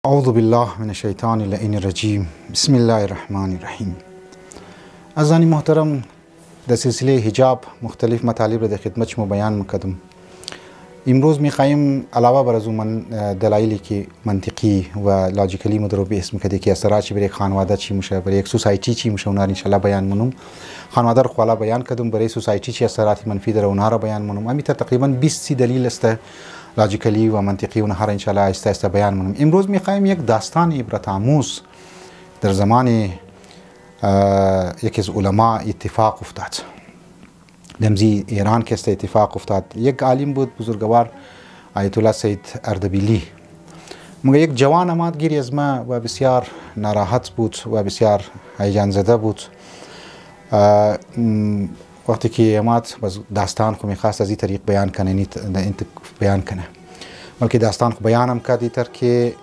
اعوذ بالله من الشیطان اللعین الرجیم. بسم الله الرحمن الرحیم. عزیزان محترم، در سلسله حجاب مختلف مطالب را در خدمت شما بیان می‌کردم. امروز می‌خواهیم علاوه بر از اون دلایلی که منطقی و لاجیکلی مدرو به اسم کده که اثرات چی برای خانواده چی میشه، برای یک سوسایتی چی میشه، اونها ان شاء الله بیان منم. خانواده رو خوالا بیان کردم، برای سوسایتی چی اثرات منفی داره اونها رو بیان منم. همین تقریبا 20 دلیل است لاجیکلی و منطقی اونها را ان شاء الله آهسته آهسته بیان منم. امروز می‌خواهیم یک داستان عبرت آموز در زمان یکی از علما اتفاق افتاد. دمزی ایران که است اتفاق افتاد. یک عالم بود بزرگوار آیت الله سید اردبیلی. مگه یک جوان آمد گیری از ما و بسیار ناراحت بود و بسیار هیجان زده بود. وقتی که آمد باز داستان خو میخواست از این طریق بیان کنه، این بیان کنه. بلکه داستان خو بیانم کردی تر که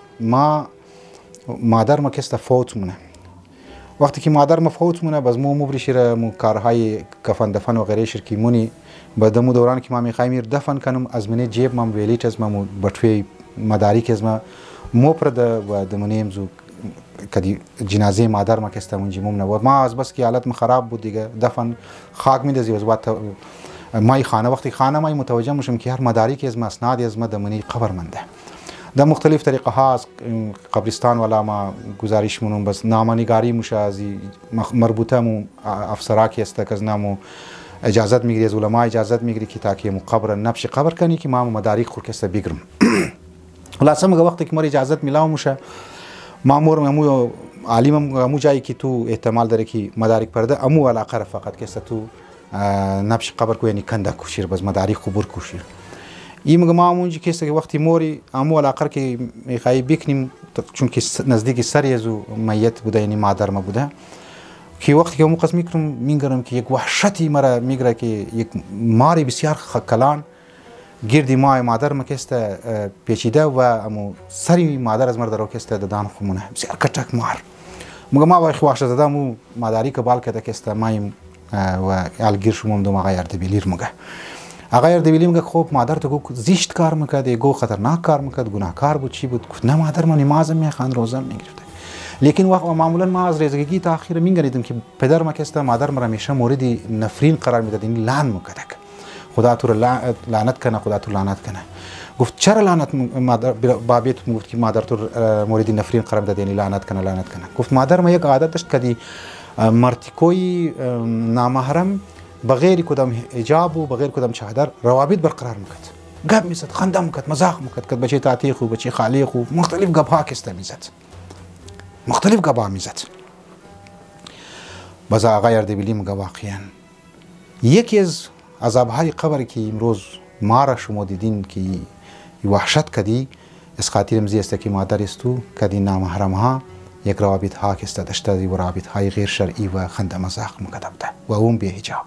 مادر ما کست فوت مونه. وقتی که مادر ما فوت مونه باز مو مبرشیره مو کارهای کفن دفن و غیره شرکی مونی بعد مو دوران که ما میخوایم دفن کنم از منی جیب ما ویلیت از ما بطوی مدارک از ما مپرده و دمونی امزو کدی جنازه مادر ما کست منجی ممنه و ما از بس که حالت ما خراب بود دیگه دفن خاک میدازی و بعد مای خانه وقتی خانه مای متوجه میشم که هر مدارک از ما اسناد از ما دمونی قبر منده. در مختلف طریقه ها از قبرستان والا ما گزارش منم بس نامنگاری میشه از مربوطه مو افسرا که است که از نامو اجازت میگیری از علما اجازت میگیری که تا که مو قبر نبش قبر کنی که ما مدارک خور کسته بگیرم. خلاصه میگه وقتی که ما اجازت میلاو میشه مامور مو عالم مو جایی که تو احتمال داره که مدارک پرده امو علاقه فقط کسته تو نبش قبر کو یعنی کنده کوشیر بس مدارک خبر کوشیر. این میگه ما اونجا که وقتی موری امو علاقه که میخوای بکنیم چون که نزدیک سری از میت بوده یعنی مادر ما بوده که وقتی که موقع میکنم میگرم که یک وحشتی مرا میگره که یک ماری بسیار کلان گردی مادر ما کسته پیچیده و امو سری مادر از مرد رو کسته دادن خمونه بسیار کتک مار میگه ما وای خواهش زده مو مادری که بال کده کسته مایم و الگیر شوم دوم آقای اردبیلی میگه آقای اردبیلی میگه خب مادر تو گفت زشت کار میکرد، گو خطرناک کار میکرد، گناهکار بود، چی بود؟ گفت نه مادر من نماز میخواند، روزه میگرفت. لیکن وقت معمولا ما از ریزگی تا آخر میگردیم که پدر ما کسته مادر ما همیشه مورد نفرین قرار میداد، این لعن میکرد. خدا تو لعنت کنه، خدا تو لعنت کنه. گفت چرا لعنت مادر بابیت گفت که مادر تو مورد نفرین قرار میداد یعنی لعنت کنه لعنت کنه. گفت مادر ما یک عادت داشت که مرتکوی نامحرم بغیر کدام حجاب و بغیر کدام چادر روابط برقرار میکرد. گپ میزد، خنده میکرد، مزاح میکرد که بچه تعتیق و بچه خالیق و مختلف گپ‌ها کسته میزد. مختلف گپ‌ها میزد. باز آقای اردبیلی میگه واقعا یکی از عذاب‌های قبر که امروز ما را شما دیدین که وحشت کدی از خاطر امزی است که مادر است تو کدی نامحرم ها یک روابط ها کسته داشته و روابط های غیر شرعی و خنده مزاح میکرد و اون به حجاب.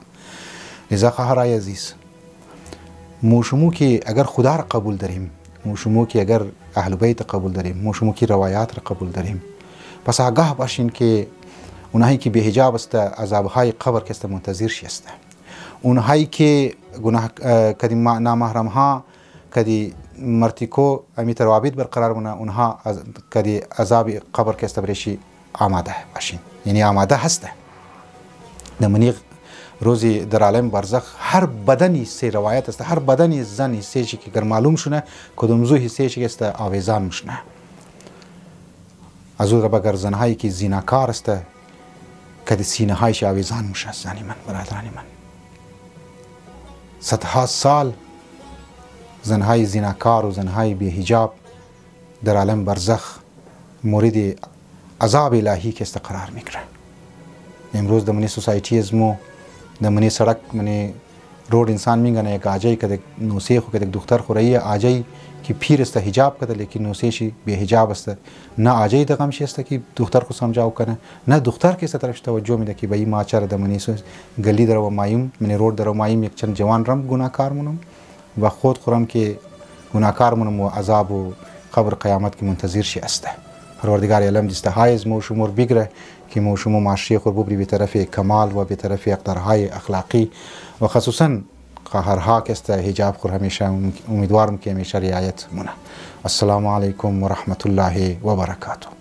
لذا خواهرای عزیز موشمو که اگر خدا را قبول داریم، موشمو که اگر اهل بیت قبول داریم، موشمو که روایات را قبول داریم، پس آگاه باشین که اونهایی که به حجاب است عذابهای قبر که است منتظر شیست. اونهایی که گناه کدی نامحرم ها کدی مرتکو امیت روابط برقرار بونه اونها کدی عذاب قبر که است برشی آماده باشین، یعنی آماده هسته. نمونی روزی در عالم برزخ هر بدنی سه روایت است، هر بدنی زنی سه چی که گر معلوم شونه کدوم زو حصه چی است آویزان میشنه. از اون بگر زنهایی که زیناکار است کدی سینه هایش آویزان میشه. زنی من برادرانی من صدها سال زنهای زیناکار و زنهای بی حجاب در عالم برزخ مورد عذاب الهی که است قرار میگیره. امروز دمنی سوسایتی از مو دمنی سڑک منی روड انسان میگنه یک آجایی که نوسه خو که دختر خورایی آجایی که پیر است حجاب کده لیکن نوسه شی به حجاب است نه آجایی دغم شی است که دختر خو سمجاو کنه نه دختر که است طرف توجه میده که به ما چر دمنی سو گلی درو مایم منی روड درو مایم یک چند جوان رم گناهکار مونم و خود خورم که گناهکار مونم و عذاب و قبر قیامت که منتظر شی است. پروردگار عالم دسته های از مو شمور بگیره که مو شما معاشی خود ببری به طرف کمال و به طرف اقدارهای اخلاقی و خصوصا خواهرها که است حجاب خور همیشه امیدوارم که همیشه رعایت مونه. السلام علیکم ورحمت الله وبرکاته.